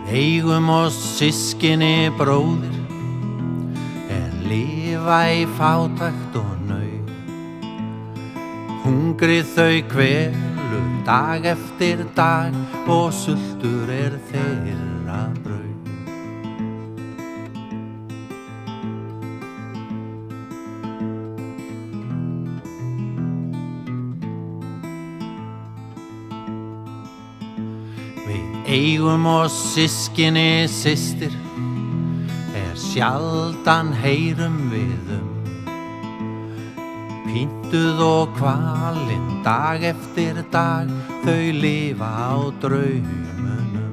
Eigum oss systkini bróðir, lifa í fátækt og nauð. Hungrið þau kvelur dag eftir dag og sultur þeirra brauð. Við eigum oss systkini systir, sjaldan heyrum við Píntuð og kvalinn dag eftir dag, þau lifa á draumunum.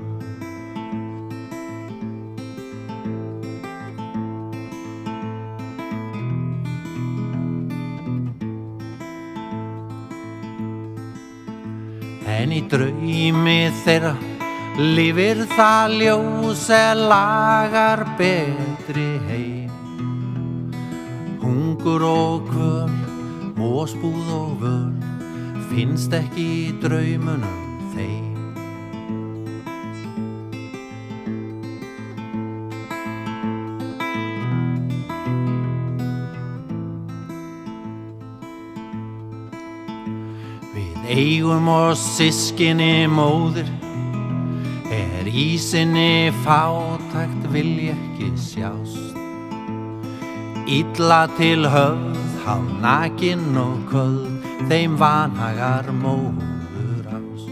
En í draumi þeirra lifir það ljós lagar betri heim. Hungur og kvöl, vosbúð og völ finnst ekki í draumunum þeim. Við eigum oss systkini móðir, í sinni fátækt vilja ekki sjást. Illa til höfð, hálfnakin og köld, þeim vanhagar móður ást.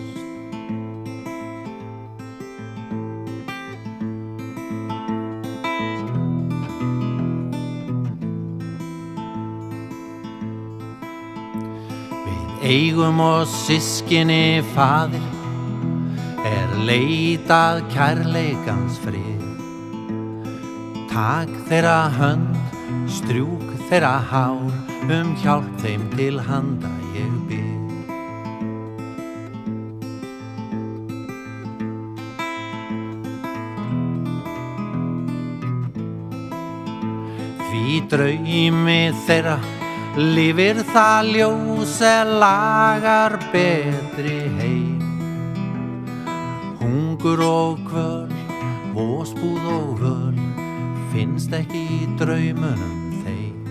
Við eigum oss systkini faðir, leitað kærleikans frið. Takk þeirra hönd, strjúk þeirra hár, hjálp þeim til handa ég bið. Því draumi þeirra lifir það ljós lagar betri heim. Hungur og kvöl, vosbúð og völ finnst ekki í draumunum þeim.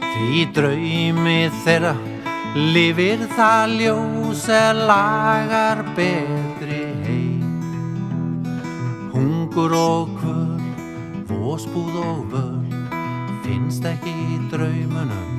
Því draumi þeirra lifir það ljós lagar betri heim. Hungur og kvöl, vosbúð og völ finnst ekki í draumunum